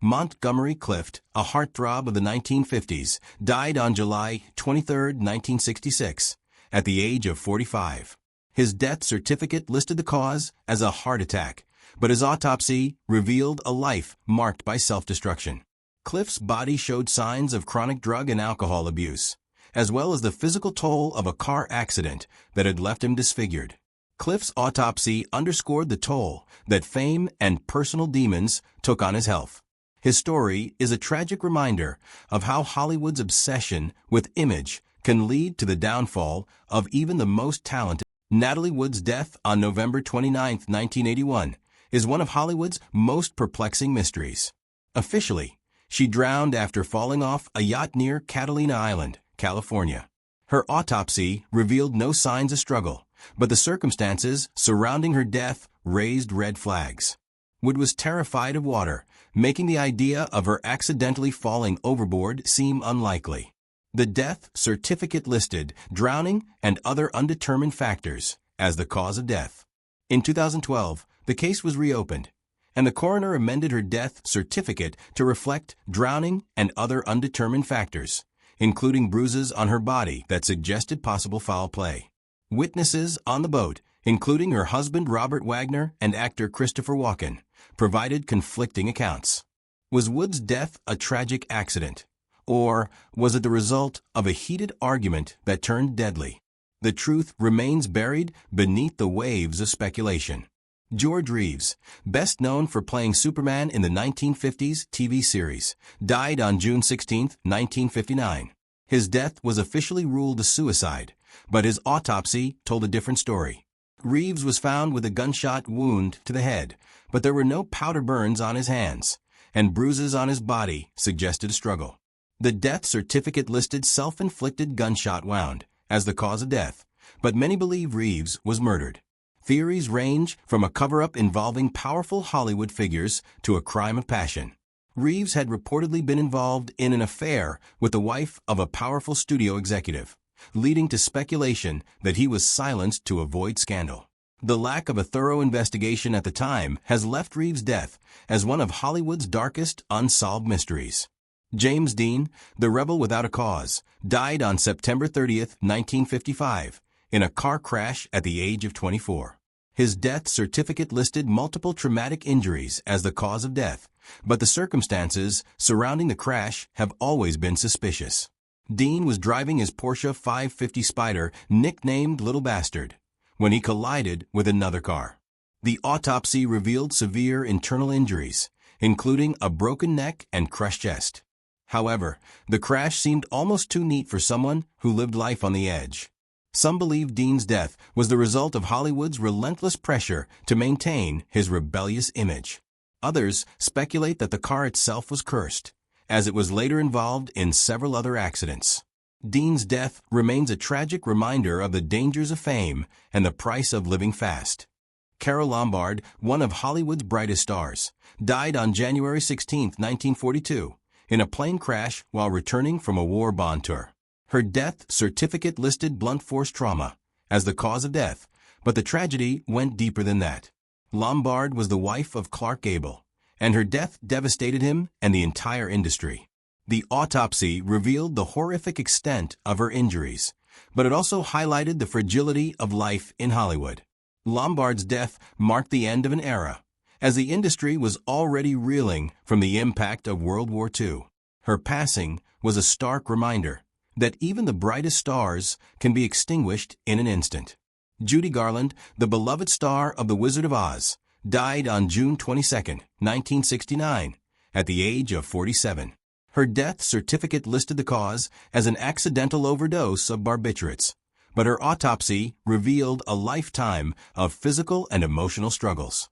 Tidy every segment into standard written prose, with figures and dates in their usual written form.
Montgomery Clift, a heartthrob of the 1950s, died on July 23, 1966, at the age of 45. His death certificate listed the cause as a heart attack, but his autopsy revealed a life marked by self-destruction. Clift's body showed signs of chronic drug and alcohol abuse, as well as the physical toll of a car accident that had left him disfigured. Clift's autopsy underscored the toll that fame and personal demons took on his health. His story is a tragic reminder of how Hollywood's obsession with image can lead to the downfall of even the most talented. Natalie Wood's death on November 29, 1981, is one of Hollywood's most perplexing mysteries. Officially, she drowned after falling off a yacht near Catalina Island, California. Her autopsy revealed no signs of struggle, but the circumstances surrounding her death raised red flags. Wood was terrified of water, making the idea of her accidentally falling overboard seem unlikely. The death certificate listed drowning and other undetermined factors as the cause of death. In 2012, the case was reopened, and the coroner amended her death certificate to reflect drowning and other undetermined factors, including bruises on her body that suggested possible foul play. Witnesses on the boat, including her husband Robert Wagner and actor Christopher Walken, provided conflicting accounts. Was Wood's death a tragic accident, or was it the result of a heated argument that turned deadly? The truth remains buried beneath the waves of speculation. George Reeves, best known for playing Superman in the 1950s TV series, died on June 16, 1959. His death was officially ruled a suicide, but his autopsy told a different story. Reeves was found with a gunshot wound to the head, but there were no powder burns on his hands, and bruises on his body suggested a struggle. The death certificate listed self-inflicted gunshot wound as the cause of death, but many believe Reeves was murdered. Theories range from a cover-up involving powerful Hollywood figures to a crime of passion. Reeves had reportedly been involved in an affair with the wife of a powerful studio executive, leading to speculation that he was silenced to avoid scandal. The lack of a thorough investigation at the time has left Reeves' death as one of Hollywood's darkest unsolved mysteries. James Dean, the rebel without a cause, died on September 30, 1955, in a car crash at the age of 24. His death certificate listed multiple traumatic injuries as the cause of death, but the circumstances surrounding the crash have always been suspicious. Dean was driving his Porsche 550 Spider, nicknamed Little Bastard, when he collided with another car. The autopsy revealed severe internal injuries, including a broken neck and crushed chest. However, the crash seemed almost too neat for someone who lived life on the edge. Some believe Dean's death was the result of Hollywood's relentless pressure to maintain his rebellious image. Others speculate that the car itself was cursed, as it was later involved in several other accidents. Dean's death remains a tragic reminder of the dangers of fame and the price of living fast. Carole Lombard, one of Hollywood's brightest stars, died on January 16, 1942, in a plane crash while returning from a war bond tour. Her death certificate listed blunt force trauma as the cause of death, but the tragedy went deeper than that. Lombard was the wife of Clark Gable, and her death devastated him and the entire industry. The autopsy revealed the horrific extent of her injuries, but it also highlighted the fragility of life in Hollywood. Lombard's death marked the end of an era, as the industry was already reeling from the impact of World War II. Her passing was a stark reminder that even the brightest stars can be extinguished in an instant. Judy Garland, the beloved star of The Wizard of Oz, died on June 22, 1969, at the age of 47. Her death certificate listed the cause as an accidental overdose of barbiturates, but her autopsy revealed a lifetime of physical and emotional struggles.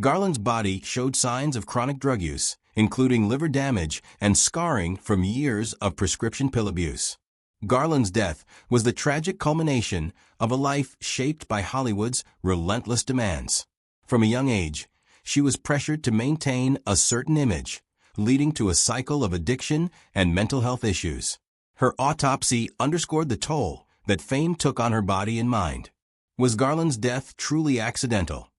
Garland's body showed signs of chronic drug use, including liver damage and scarring from years of prescription pill abuse. Garland's death was the tragic culmination of a life shaped by Hollywood's relentless demands. From a young age, she was pressured to maintain a certain image, leading to a cycle of addiction and mental health issues. Her autopsy underscored the toll that fame took on her body and mind. Was Garland's death truly accidental,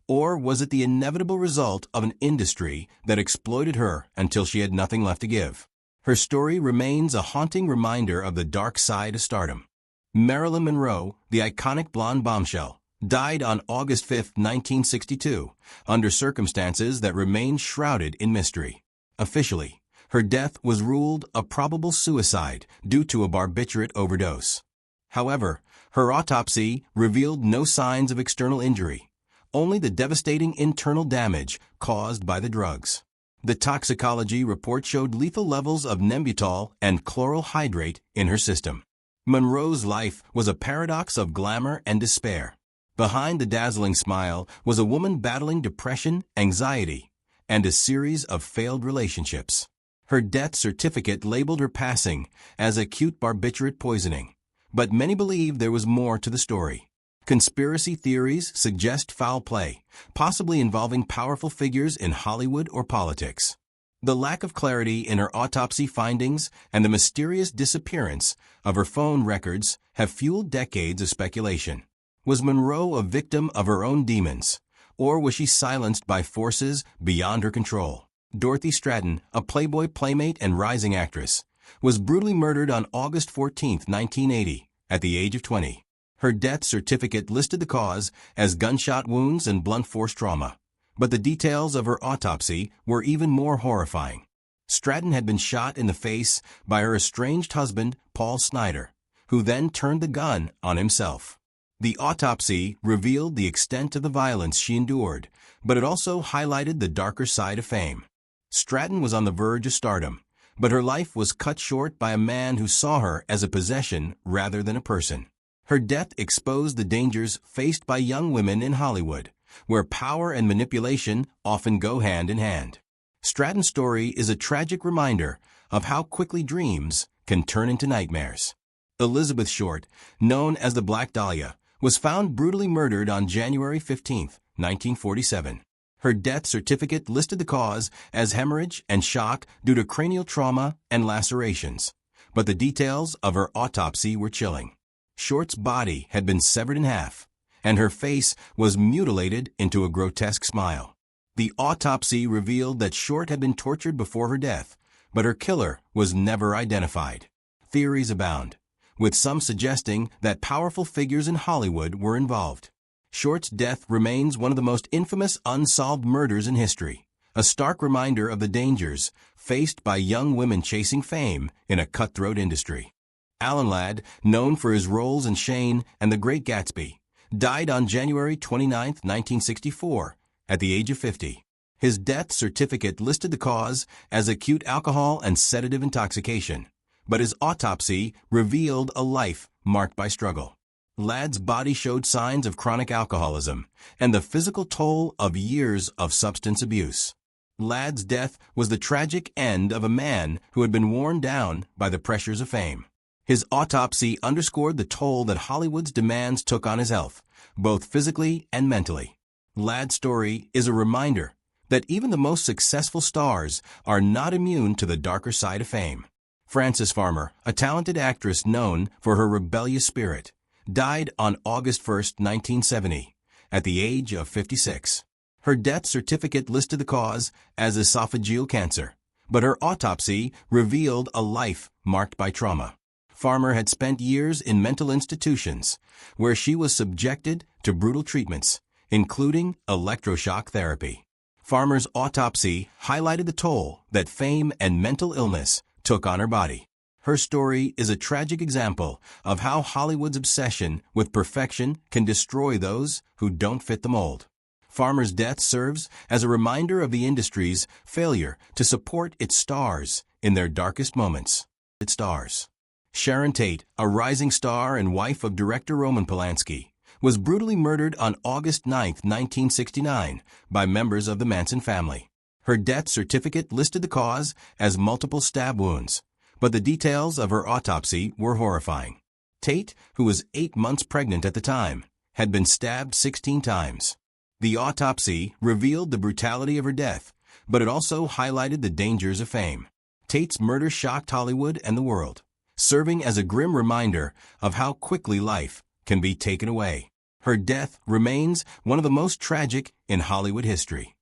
Or was it the inevitable result of an industry that exploited her until she had nothing left to give? Her story remains a haunting reminder of the dark side of stardom. Marilyn Monroe, the iconic blonde bombshell, died on August 5, 1962, under circumstances that remain shrouded in mystery. Officially, her death was ruled a probable suicide due to a barbiturate overdose. However, her autopsy revealed no signs of external injury, only the devastating internal damage caused by the drugs. The toxicology report showed lethal levels of nembutal and chloral hydrate in her system. Monroe's life was a paradox of glamour and despair. Behind the dazzling smile was a woman battling depression, anxiety, and a series of failed relationships. Her death certificate labeled her passing as acute barbiturate poisoning, but many believe there was more to the story. Conspiracy theories suggest foul play, possibly involving powerful figures in Hollywood or politics. The lack of clarity in her autopsy findings and the mysterious disappearance of her phone records have fueled decades of speculation. Was Monroe a victim of her own demons, or was she silenced by forces beyond her control? Dorothy Stratton, a Playboy playmate and rising actress, was brutally murdered on August 14, 1980, at the age of 20. Her death certificate listed the cause as gunshot wounds and blunt force trauma, but the details of her autopsy were even more horrifying. Stratton had been shot in the face by her estranged husband, Paul Snyder, who then turned the gun on himself. The autopsy revealed the extent of the violence she endured, but it also highlighted the darker side of fame. Stratton was on the verge of stardom, but her life was cut short by a man who saw her as a possession rather than a person. Her death exposed the dangers faced by young women in Hollywood, where power and manipulation often go hand in hand. Stratton's story is a tragic reminder of how quickly dreams can turn into nightmares. Elizabeth Short, known as the Black Dahlia, was found brutally murdered on January 15, 1947. Her death certificate listed the cause as hemorrhage and shock due to cranial trauma and lacerations, but the details of her autopsy were chilling. Short's body had been severed in half, and her face was mutilated into a grotesque smile. The autopsy revealed that Short had been tortured before her death, but her killer was never identified. Theories abound, with some suggesting that powerful figures in Hollywood were involved. Short's death remains one of the most infamous unsolved murders in history, a stark reminder of the dangers faced by young women chasing fame in a cutthroat industry. Alan Ladd, known for his roles in Shane and The Great Gatsby, died on January 29, 1964, at the age of 50. His death certificate listed the cause as acute alcohol and sedative intoxication, but his autopsy revealed a life marked by struggle. Ladd's body showed signs of chronic alcoholism and the physical toll of years of substance abuse. Ladd's death was the tragic end of a man who had been worn down by the pressures of fame. His autopsy underscored the toll that Hollywood's demands took on his health, both physically and mentally. Ladd's story is a reminder that even the most successful stars are not immune to the darker side of fame. Frances Farmer, a talented actress known for her rebellious spirit, died on August 1, 1970, at the age of 56. Her death certificate listed the cause as esophageal cancer, but her autopsy revealed a life marked by trauma. Farmer had spent years in mental institutions, where she was subjected to brutal treatments, including electroshock therapy. Farmer's autopsy highlighted the toll that fame and mental illness took on her body. Her story is a tragic example of how Hollywood's obsession with perfection can destroy those who don't fit the mold. Farmer's death serves as a reminder of the industry's failure to support its stars in their darkest moments. Its stars. Sharon Tate, a rising star and wife of director Roman Polanski, was brutally murdered on August 9, 1969, by members of the Manson family. Her death certificate listed the cause as multiple stab wounds, but the details of her autopsy were horrifying. Tate, who was 8 months pregnant at the time, had been stabbed 16 times. The autopsy revealed the brutality of her death, but it also highlighted the dangers of fame. Tate's murder shocked Hollywood and the world, serving as a grim reminder of how quickly life can be taken away. Her death remains one of the most tragic in Hollywood history.